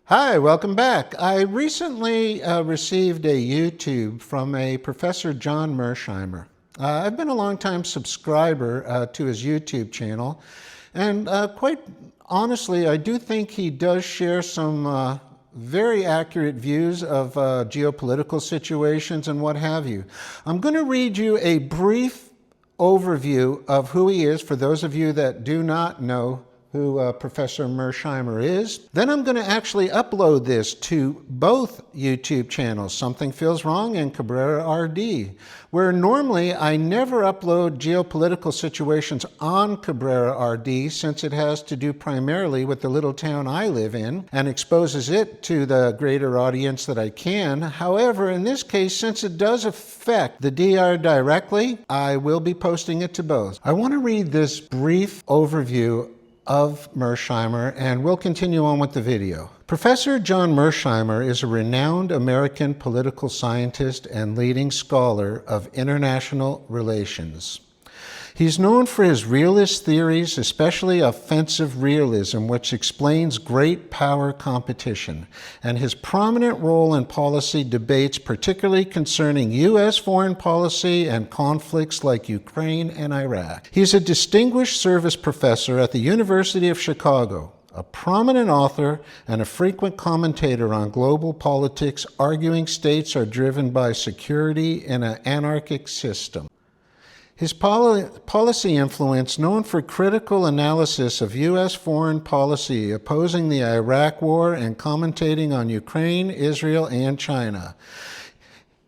Hi, welcome back. I recently received a YouTube from a Professor John Mearsheimer. I've been a longtime subscriber to his YouTube channel, and quite honestly, I do think he does share some very accurate views of geopolitical situations and what have you. I'm going to read you a brief overview of who he is for those of you that do not know who Professor Mearsheimer is. Then I'm going to actually upload this to both YouTube channels, Something Feels Wrong and Cabrera RD, where normally I never upload geopolitical situations on Cabrera RD since it has to do primarily with the little town I live in and exposes it to the greater audience that I can. However, in this case, since it does affect the DR directly, I will be posting it to both. I want to read this brief overview of Mearsheimer, and we'll continue on with the video. Professor John Mearsheimer is a renowned American political scientist and leading scholar of international relations. He's known for his realist theories, especially offensive realism, which explains great power competition, and his prominent role in policy debates, particularly concerning U.S. foreign policy and conflicts like Ukraine and Iraq. He's a distinguished service professor at the University of Chicago, a prominent author and a frequent commentator on global politics, arguing states are driven by security in an anarchic system. His policy influence, known for critical analysis of U.S. foreign policy, opposing the Iraq War and commentating on Ukraine, Israel, and China.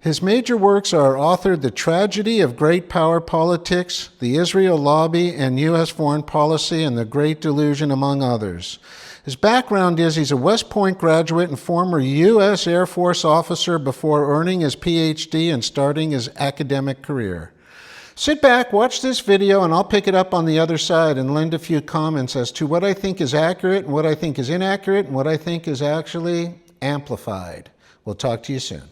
His major works are authored The Tragedy of Great Power Politics, The Israel Lobby, and U.S. Foreign Policy, and The Great Delusion, among others. His background is he's a West Point graduate and former U.S. Air Force officer before earning his Ph.D. and starting his academic career. Sit back, watch this video, and I'll pick it up on the other side and lend a few comments as to what I think is accurate and what I think is inaccurate and what I think is actually amplified. We'll talk to you soon.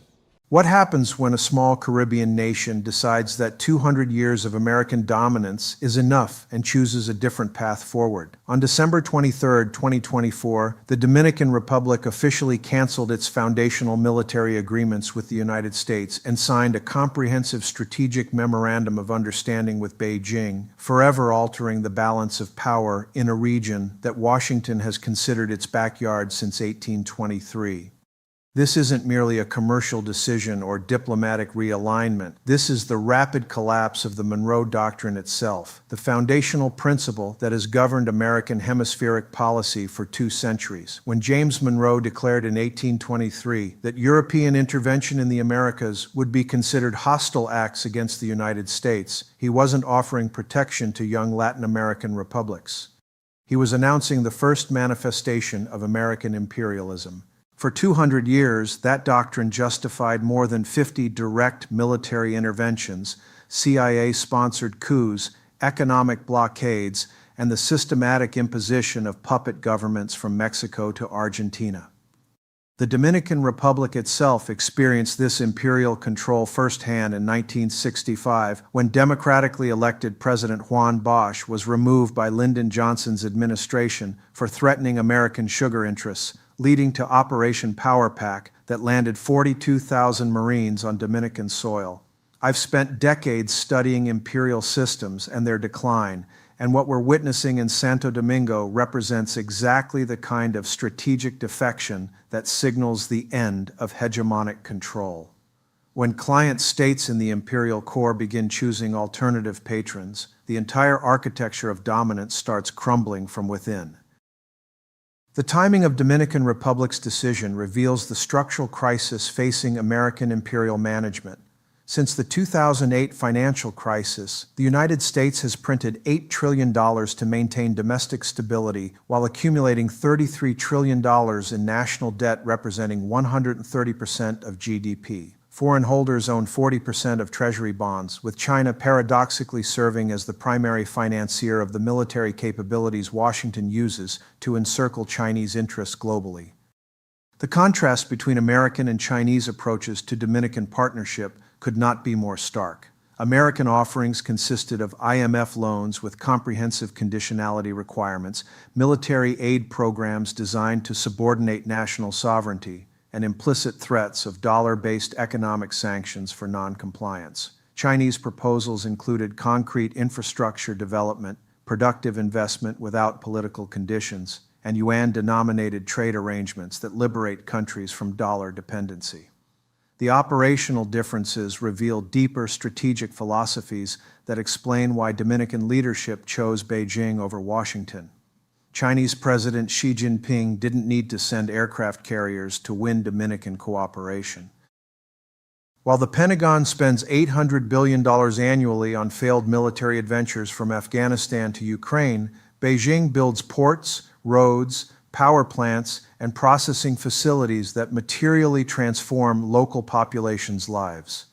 What happens when a small Caribbean nation decides that 200 years of American dominance is enough and chooses a different path forward? On December 23, 2024, the Dominican Republic officially canceled its foundational military agreements with the United States and signed a comprehensive strategic memorandum of understanding with Beijing, forever altering the balance of power in a region that Washington has considered its backyard since 1823. This isn't merely a commercial decision or diplomatic realignment. This is the rapid collapse of the Monroe Doctrine itself, the foundational principle that has governed American hemispheric policy for 2 centuries. When James Monroe declared in 1823 that European intervention in the Americas would be considered hostile acts against the United States, he wasn't offering protection to young Latin American republics. He was announcing the first manifestation of American imperialism. For 200 years, that doctrine justified more than 50 direct military interventions, CIA-sponsored coups, economic blockades, and the systematic imposition of puppet governments from Mexico to Argentina. The Dominican Republic itself experienced this imperial control firsthand in 1965 when democratically elected President Juan Bosch was removed by Lyndon Johnson's administration for threatening American sugar interests, leading to Operation Power Pack that landed 42,000 Marines on Dominican soil. I've spent decades studying imperial systems and their decline, and what we're witnessing in Santo Domingo represents exactly the kind of strategic defection that signals the end of hegemonic control. When client states in the imperial core begin choosing alternative patrons, the entire architecture of dominance starts crumbling from within. The timing of Dominican Republic's decision reveals the structural crisis facing American imperial management. Since the 2008 financial crisis, the United States has printed $8 trillion to maintain domestic stability while accumulating $33 trillion in national debt representing 130% of GDP. Foreign holders own 40% of Treasury bonds, with China paradoxically serving as the primary financier of the military capabilities Washington uses to encircle Chinese interests globally. The contrast between American and Chinese approaches to Dominican partnership could not be more stark. American offerings consisted of IMF loans with comprehensive conditionality requirements, military aid programs designed to subordinate national sovereignty, and implicit threats of dollar-based economic sanctions for non-compliance. Chinese proposals included concrete infrastructure development, productive investment without political conditions, and yuan-denominated trade arrangements that liberate countries from dollar dependency. The operational differences reveal deeper strategic philosophies that explain why Dominican leadership chose Beijing over Washington. Chinese President Xi Jinping didn't need to send aircraft carriers to win Dominican cooperation. While the Pentagon spends $800 billion annually on failed military adventures from Afghanistan to Ukraine, Beijing builds ports, roads, power plants, and processing facilities that materially transform local populations' lives.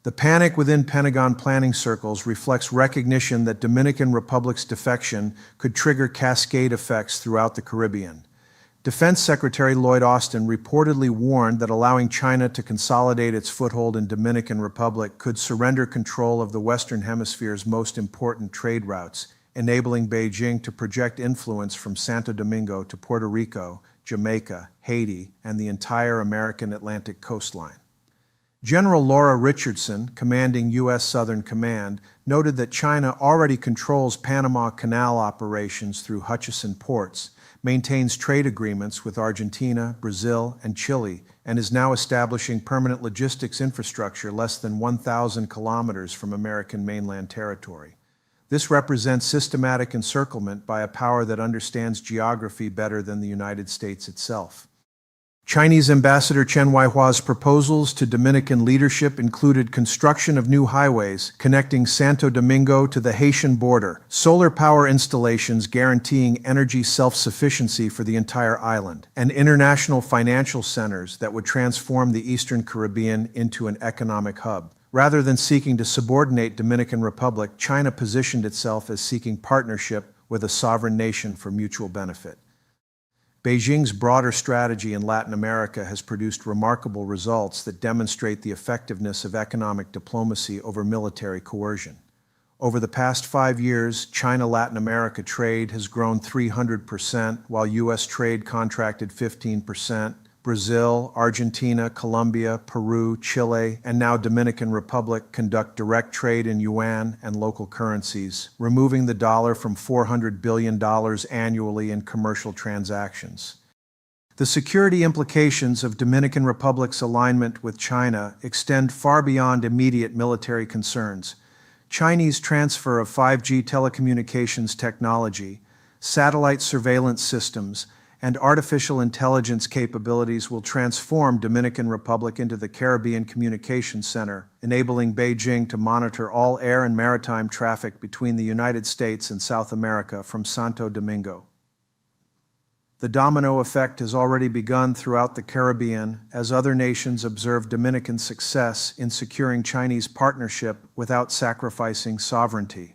The panic within Pentagon planning circles reflects recognition that Dominican Republic's defection could trigger cascade effects throughout the Caribbean. Defense Secretary Lloyd Austin reportedly warned that allowing China to consolidate its foothold in Dominican Republic could surrender control of the Western Hemisphere's most important trade routes, enabling Beijing to project influence from Santo Domingo to Puerto Rico, Jamaica, Haiti, and the entire American Atlantic coastline. General Laura Richardson, commanding U.S. Southern Command, noted that China already controls Panama Canal operations through Hutchison ports, maintains trade agreements with Argentina, Brazil, and Chile, and is now establishing permanent logistics infrastructure less than 1,000 kilometers from American mainland territory. This represents systematic encirclement by a power that understands geography better than the United States itself. Chinese Ambassador Chen Weihua's proposals to Dominican leadership included construction of new highways connecting Santo Domingo to the Haitian border, solar power installations guaranteeing energy self-sufficiency for the entire island, and international financial centers that would transform the Eastern Caribbean into an economic hub. Rather than seeking to subordinate Dominican Republic, China positioned itself as seeking partnership with a sovereign nation for mutual benefit. Beijing's broader strategy in Latin America has produced remarkable results that demonstrate the effectiveness of economic diplomacy over military coercion. Over the past 5 years, China-Latin America trade has grown 300%, while U.S. trade contracted 15%. Brazil, Argentina, Colombia, Peru, Chile, and now Dominican Republic conduct direct trade in yuan and local currencies, removing the dollar from $400 billion annually in commercial transactions. The security implications of Dominican Republic's alignment with China extend far beyond immediate military concerns. Chinese transfer of 5G telecommunications technology, satellite surveillance systems, and artificial intelligence capabilities will transform Dominican Republic into the Caribbean Communications Center, enabling Beijing to monitor all air and maritime traffic between the United States and South America from Santo Domingo. The domino effect has already begun throughout the Caribbean as other nations observe Dominican success in securing Chinese partnership without sacrificing sovereignty.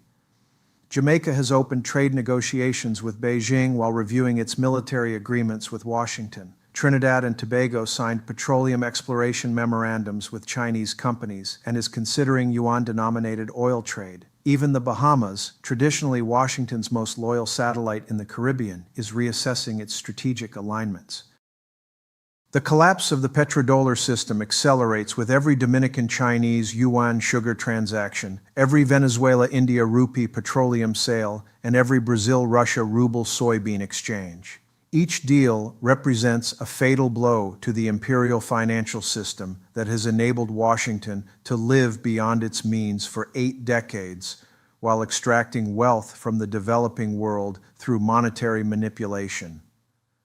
Jamaica has opened trade negotiations with Beijing while reviewing its military agreements with Washington. Trinidad and Tobago signed petroleum exploration memorandums with Chinese companies and is considering yuan-denominated oil trade. Even the Bahamas, traditionally Washington's most loyal satellite in the Caribbean, is reassessing its strategic alignments. The collapse of the petrodollar system accelerates with every Dominican Chinese yuan sugar transaction, every Venezuela-India rupee petroleum sale, and every Brazil-Russia ruble soybean exchange. Each deal represents a fatal blow to the imperial financial system that has enabled Washington to live beyond its means for 8 decades while extracting wealth from the developing world through monetary manipulation.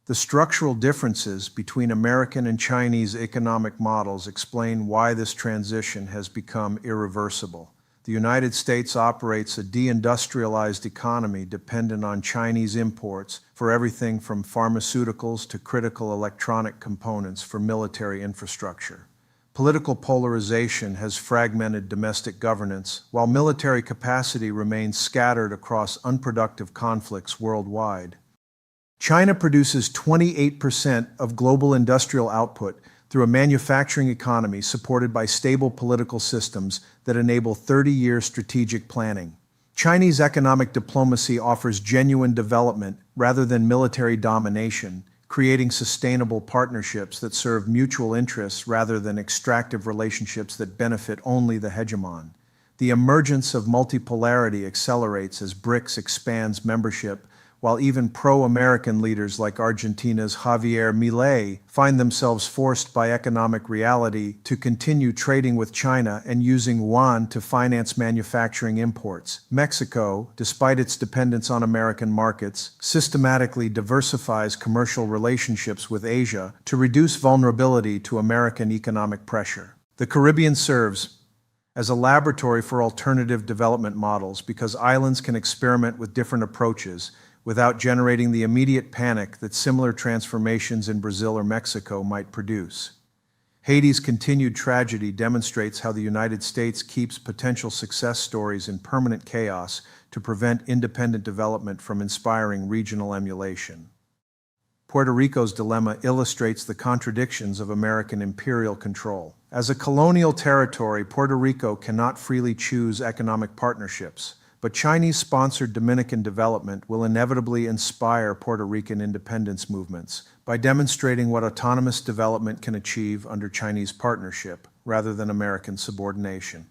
The structural differences between American and Chinese economic models explain why this transition has become irreversible. The United States operates a deindustrialized economy dependent on Chinese imports for everything from pharmaceuticals to critical electronic components for military infrastructure. Political polarization has fragmented domestic governance, while military capacity remains scattered across unproductive conflicts worldwide. China produces 28% of global industrial output through a manufacturing economy supported by stable political systems that enable 30-year strategic planning. Chinese economic diplomacy offers genuine development rather than military domination, creating sustainable partnerships that serve mutual interests rather than extractive relationships that benefit only the hegemon. The emergence of multipolarity accelerates as BRICS expands membership, while even pro-American leaders like Argentina's Javier Milei find themselves forced by economic reality to continue trading with China and using yuan to finance manufacturing imports. Mexico, despite its dependence on American markets, systematically diversifies commercial relationships with Asia to reduce vulnerability to American economic pressure. The Caribbean serves as a laboratory for alternative development models because islands can experiment with different approaches without generating the immediate panic that similar transformations in Brazil or Mexico might produce. Haiti's continued tragedy demonstrates how the United States keeps potential success stories in permanent chaos to prevent independent development from inspiring regional emulation. Puerto Rico's dilemma illustrates the contradictions of American imperial control. As a colonial territory, Puerto Rico cannot freely choose economic partnerships, but Chinese-sponsored Dominican development will inevitably inspire Puerto Rican independence movements by demonstrating what autonomous development can achieve under Chinese partnership rather than American subordination.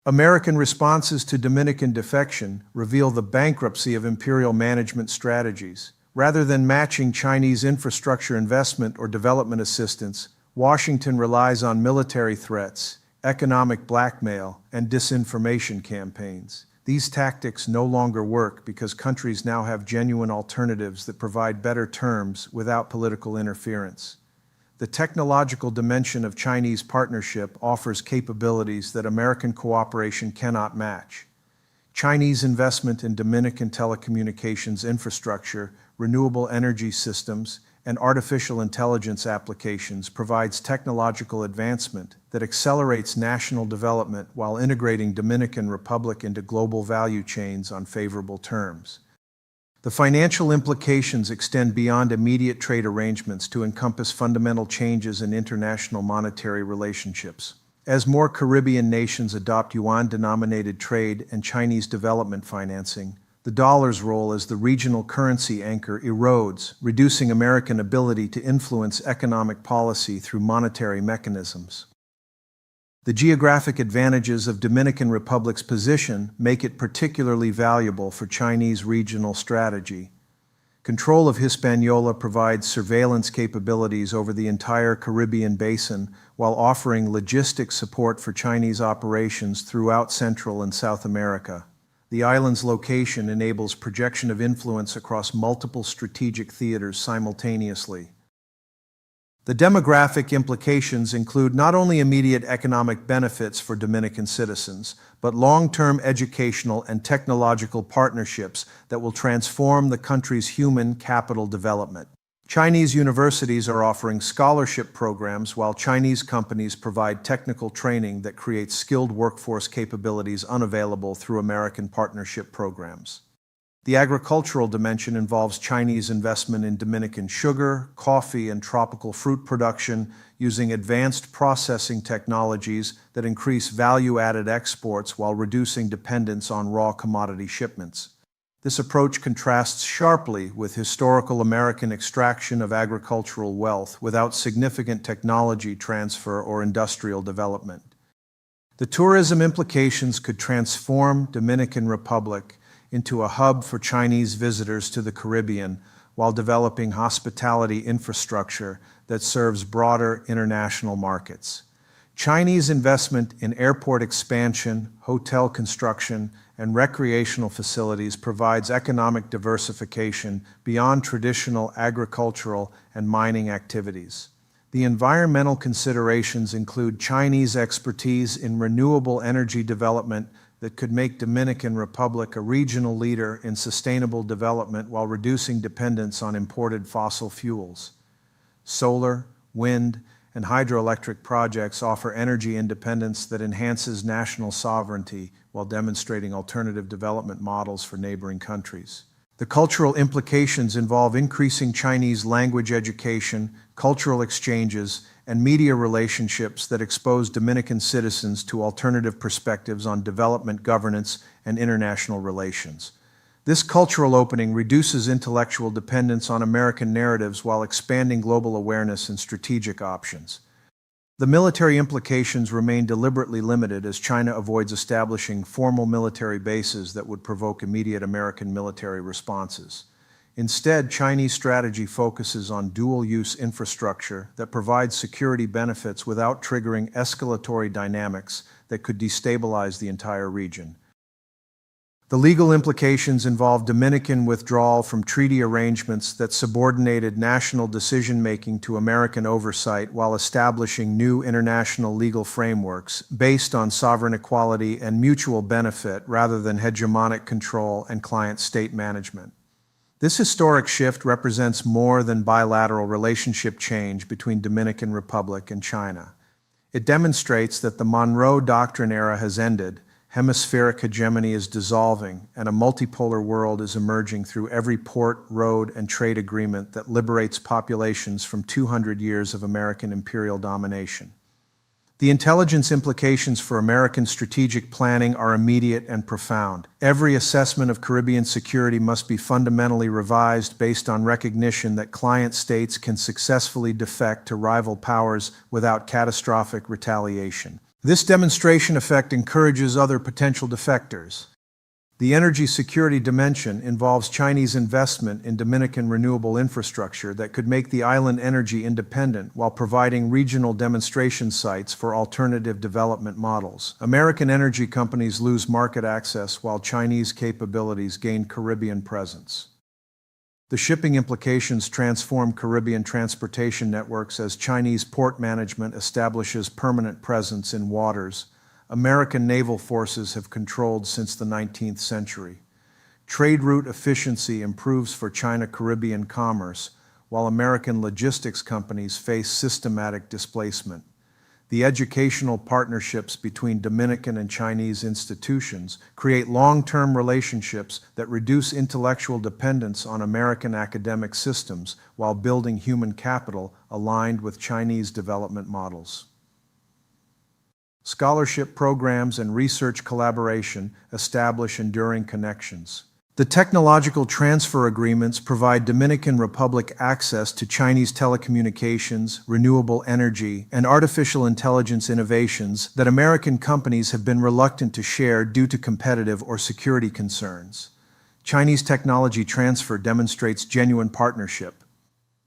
American responses to Dominican defection reveal the bankruptcy of imperial management strategies. Rather than matching Chinese infrastructure investment or development assistance, Washington relies on military threats, economic blackmail, and disinformation campaigns. These tactics no longer work because countries now have genuine alternatives that provide better terms without political interference. The technological dimension of Chinese partnership offers capabilities that American cooperation cannot match. Chinese investment in Dominican telecommunications infrastructure, renewable energy systems, and artificial intelligence applications provides technological advancement that accelerates national development while integrating Dominican Republic into global value chains on favorable terms. The financial implications extend beyond immediate trade arrangements to encompass fundamental changes in international monetary relationships. As more Caribbean nations adopt yuan-denominated trade and Chinese development financing, the dollar's role as the regional currency anchor erodes, reducing American ability to influence economic policy through monetary mechanisms. The geographic advantages of Dominican Republic's position make it particularly valuable for Chinese regional strategy. Control of Hispaniola provides surveillance capabilities over the entire Caribbean basin while offering logistic support for Chinese operations throughout Central and South America. The island's location enables projection of influence across multiple strategic theaters simultaneously. The demographic implications include not only immediate economic benefits for Dominican citizens, but long-term educational and technological partnerships that will transform the country's human capital development. Chinese universities are offering scholarship programs while Chinese companies provide technical training that creates skilled workforce capabilities unavailable through American partnership programs. The agricultural dimension involves Chinese investment in Dominican sugar, coffee, and tropical fruit production using advanced processing technologies that increase value-added exports while reducing dependence on raw commodity shipments. This approach contrasts sharply with historical American extraction of agricultural wealth without significant technology transfer or industrial development. The tourism implications could transform Dominican Republic into a hub for Chinese visitors to the Caribbean while developing hospitality infrastructure that serves broader international markets. Chinese investment in airport expansion, hotel construction, and recreational facilities provides economic diversification beyond traditional agricultural and mining activities. The environmental considerations include Chinese expertise in renewable energy development that could make Dominican Republic a regional leader in sustainable development while reducing dependence on imported fossil fuels. Solar, wind, and hydroelectric projects offer energy independence that enhances national sovereignty while demonstrating alternative development models for neighboring countries. The cultural implications involve increasing Chinese language education, cultural exchanges, and media relationships that expose Dominican citizens to alternative perspectives on development, governance, and international relations. This cultural opening reduces intellectual dependence on American narratives while expanding global awareness and strategic options. The military implications remain deliberately limited as China avoids establishing formal military bases that would provoke immediate American military responses. Instead, Chinese strategy focuses on dual-use infrastructure that provides security benefits without triggering escalatory dynamics that could destabilize the entire region. The legal implications involve Dominican withdrawal from treaty arrangements that subordinated national decision-making to American oversight while establishing new international legal frameworks based on sovereign equality and mutual benefit rather than hegemonic control and client-state management. This historic shift represents more than bilateral relationship change between Dominican Republic and China. It demonstrates that the Monroe Doctrine era has ended, hemispheric hegemony is dissolving, and a multipolar world is emerging through every port, road, and trade agreement that liberates populations from 200 years of American imperial domination. The intelligence implications for American strategic planning are immediate and profound. Every assessment of Caribbean security must be fundamentally revised based on recognition that client states can successfully defect to rival powers without catastrophic retaliation. This demonstration effect encourages other potential defectors. The energy security dimension involves Chinese investment in Dominican renewable infrastructure that could make the island energy independent while providing regional demonstration sites for alternative development models. American energy companies lose market access while Chinese capabilities gain Caribbean presence. The shipping implications transform Caribbean transportation networks as Chinese port management establishes permanent presence in waters American naval forces have controlled since the 19th century. Trade route efficiency improves for China-Caribbean commerce, while American logistics companies face systematic displacement. The educational partnerships between Dominican and Chinese institutions create long-term relationships that reduce intellectual dependence on American academic systems while building human capital aligned with Chinese development models. Scholarship programs and research collaboration establish enduring connections. The technological transfer agreements provide Dominican Republic access to Chinese telecommunications, renewable energy, and artificial intelligence innovations that American companies have been reluctant to share due to competitive or security concerns. Chinese technology transfer demonstrates genuine partnership.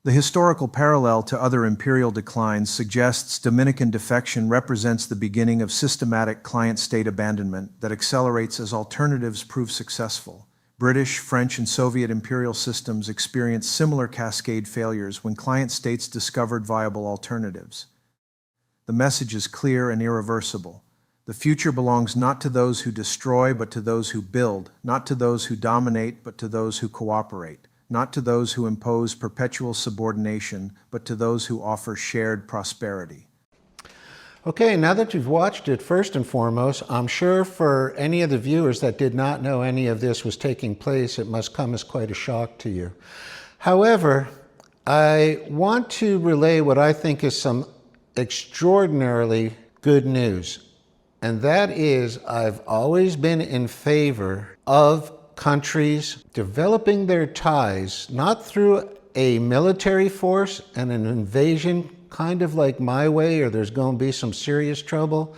The historical parallel to other imperial declines suggests Dominican defection represents the beginning of systematic client-state abandonment that accelerates as alternatives prove successful. British, French, and Soviet imperial systems experienced similar cascade failures when client states discovered viable alternatives. The message is clear and irreversible. The future belongs not to those who destroy, but to those who build, not to those who dominate, but to those who cooperate. Not to those who impose perpetual subordination, but to those who offer shared prosperity. Okay, now that you've watched it, first and foremost, I'm sure for any of the viewers that did not know any of this was taking place, it must come as quite a shock to you. However, I want to relay what I think is some extraordinarily good news. And that is, I've always been in favor of countries developing their ties, not through a military force and an invasion, kind of like my way, or there's going to be some serious trouble,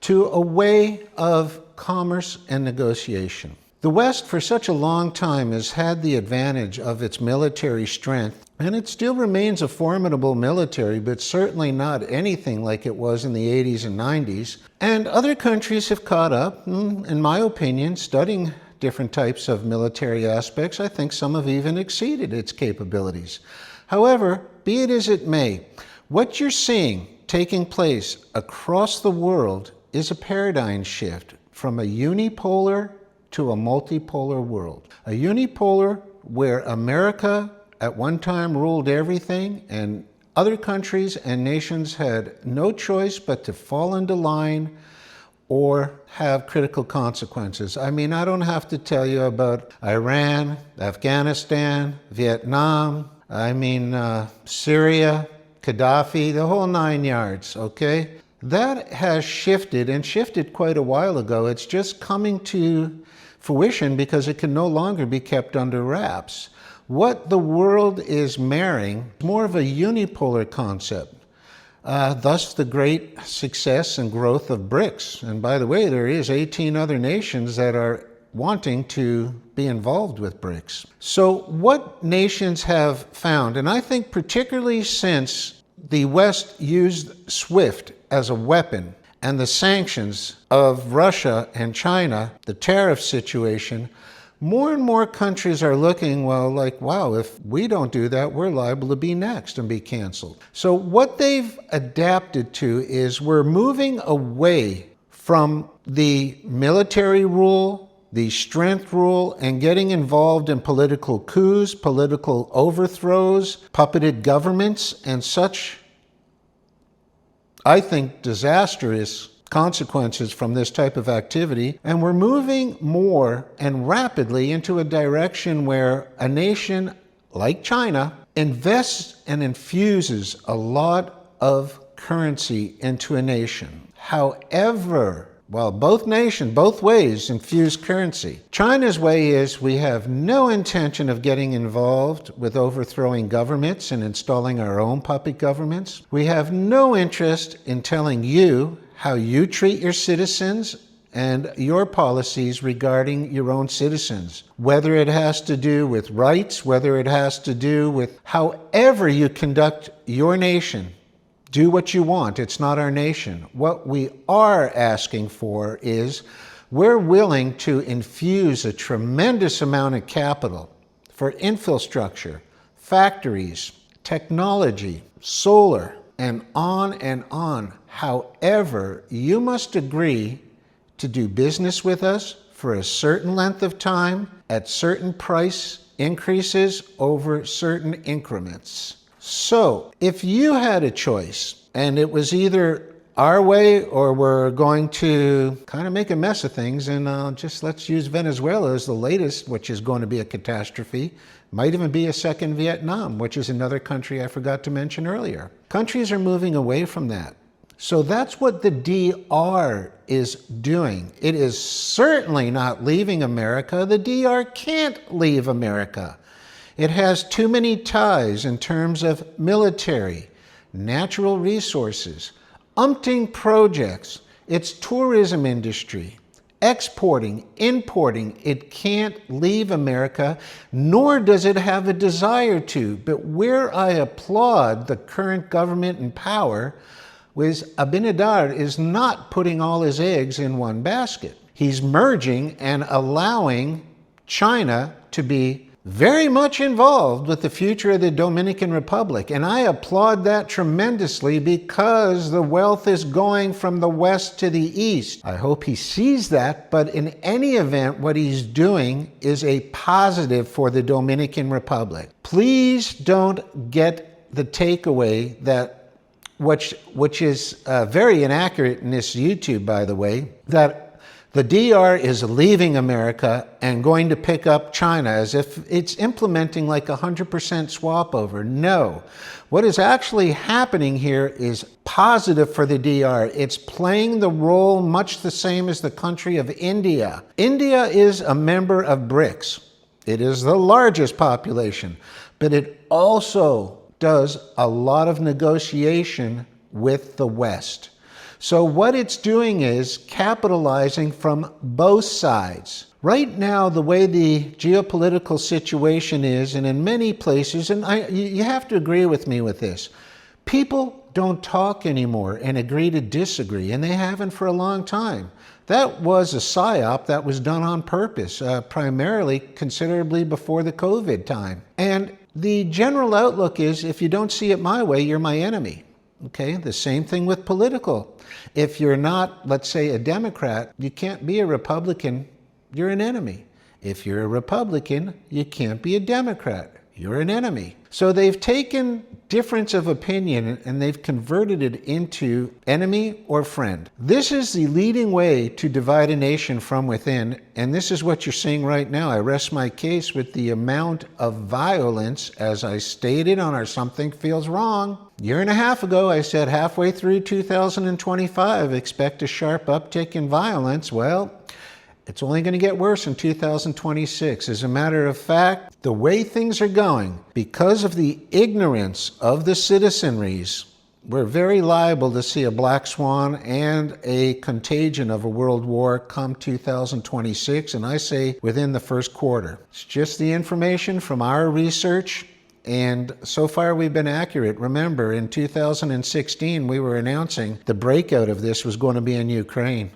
to a way of commerce and negotiation. The West, for such a long time, has had the advantage of its military strength, and it still remains a formidable military, but certainly not anything like it was in the 80s and 90s. And other countries have caught up, in my opinion, studying different types of military aspects. I think some have even exceeded its capabilities. However, be it as it may, what you're seeing taking place across the world is a paradigm shift from a unipolar to a multipolar world. A unipolar where America at one time ruled everything and other countries and nations had no choice but to fall into line or have critical consequences. I mean, I don't have to tell you about Iran, Afghanistan, Vietnam, Syria, Gaddafi, the whole 9 yards, okay? That has shifted, and shifted quite a while ago. It's just coming to fruition because it can no longer be kept under wraps. What the world is marrying, more of a unipolar concept. Thus the great success and growth of BRICS. And by the way, there is 18 other nations that are wanting to be involved with BRICS. So what nations have found, and I think particularly since the West used SWIFT as a weapon and the sanctions of Russia and China, the tariff situation, more and more countries are looking, well, like, wow, if we don't do that, we're liable to be next and be canceled. So what they've adapted to is we're moving away from the military rule, the strength rule, and getting involved in political coups, political overthrows, puppeted governments, and such, I think, disastrous consequences from this type of activity. And we're moving more and rapidly into a direction where a nation like China invests and infuses a lot of currency into a nation. However, while both nations, both ways, infuse currency, China's way is we have no intention of getting involved with overthrowing governments and installing our own puppet governments. We have no interest in telling you how you treat your citizens and your policies regarding your own citizens, whether it has to do with rights, whether it has to do with however you conduct your nation. Do what you want. It's not our nation. What we are asking for is we're willing to infuse a tremendous amount of capital for infrastructure, factories, technology, solar, and on and on. However, you must agree to do business with us for a certain length of time at certain price increases over certain increments. So if you had a choice and it was either our way or we're going to kind of make a mess of things, and let's use Venezuela as the latest, which is going to be a catastrophe. Might even be a second Vietnam, which is another country I forgot to mention earlier. Countries are moving away from that. So that's what the DR is doing. It is certainly not leaving America. The DR can't leave America. It has too many ties in terms of military, natural resources, umpteen projects, its tourism industry, exporting, importing. It can't leave America, nor does it have a desire to. But where I applaud the current government in power was Abinadar is not putting all his eggs in one basket. He's merging and allowing China to be very much involved with the future of the Dominican Republic. And I applaud that tremendously because the wealth is going from the west to the east. I hope he sees that, but in any event, what he's doing is a positive for the Dominican Republic. Please don't get the takeaway that which is very inaccurate in this YouTube, by the way, that the DR is leaving America and going to pick up China as if it's implementing like 100% swap over. No. What is actually happening here is positive for the DR. It's playing the role much the same as the country of India. India is a member of BRICS. It is the largest population, but it also does a lot of negotiation with the West. So what it's doing is capitalizing from both sides. Right now, the way the geopolitical situation is, and in many places, and you have to agree with me with this, people don't talk anymore and agree to disagree, and they haven't for a long time. That was a psyop that was done on purpose, primarily considerably before the COVID time. And the general outlook is, if you don't see it my way, you're my enemy. Okay, the same thing with political. If you're not, let's say, a Democrat, you can't be a Republican, you're an enemy. If you're a Republican, you can't be a Democrat, you're an enemy. So they've taken difference of opinion and they've converted it into enemy or friend. This is the leading way to divide a nation from within, and this is what you're seeing right now. I rest my case with the amount of violence, as I stated on our Something Feels Wrong. A year and a half ago, I said halfway through 2025, expect a sharp uptick in violence. Well, it's only going to get worse in 2026. As a matter of fact, the way things are going, because of the ignorance of the citizenries, we're very liable to see a black swan and a contagion of a world war come 2026, and I say within the first quarter. It's just the information from our research, and so far we've been accurate. Remember, in 2016, we were announcing the breakout of this was going to be in Ukraine.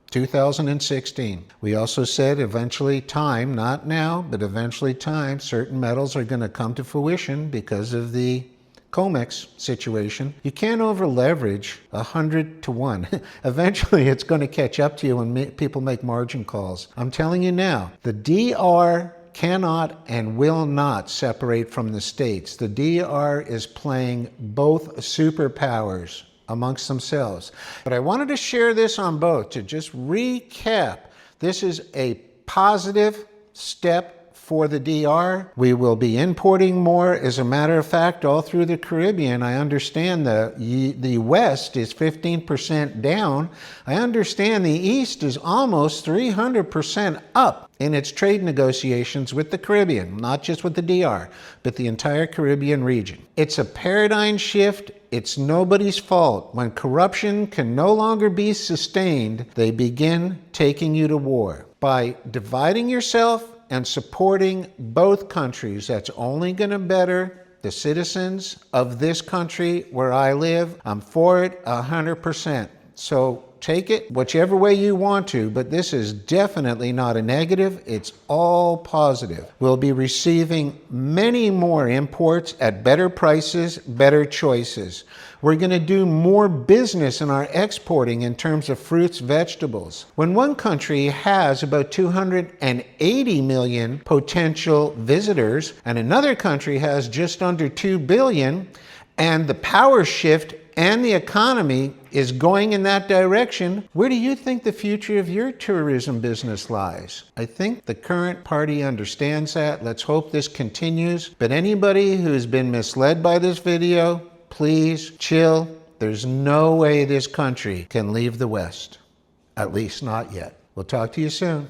2016. We also said eventually time, not now, but eventually time, certain metals are going to come to fruition because of the COMEX situation. You can't over leverage 100 to 1. Eventually it's going to catch up to you when people make margin calls. I'm telling you now, the DR cannot and will not separate from the states. The DR is playing both superpowers amongst themselves. But I wanted to share this on both to just recap. This is a positive step for the DR. We will be importing more. As a matter of fact, all through the Caribbean, I understand the West is 15% down. I understand the East is almost 300% up in its trade negotiations with the Caribbean, not just with the DR, but the entire Caribbean region. It's a paradigm shift. It's nobody's fault. When corruption can no longer be sustained, they begin taking you to war. By dividing yourself and supporting both countries, that's only going to better the citizens of this country where I live. I'm for it 100%. So take it whichever way you want to, but this is definitely not a negative. It's all positive. We'll be receiving many more imports at better prices, better choices. We're going to do more business in our exporting in terms of fruits, vegetables. When one country has about 280 million potential visitors and another country has just under 2 billion, and the power shift and the economy is going in that direction, where do you think the future of your tourism business lies? I think the current party understands that. Let's hope this continues. But anybody who's been misled by this video, please chill. There's no way this country can leave the West. At least not yet. We'll talk to you soon.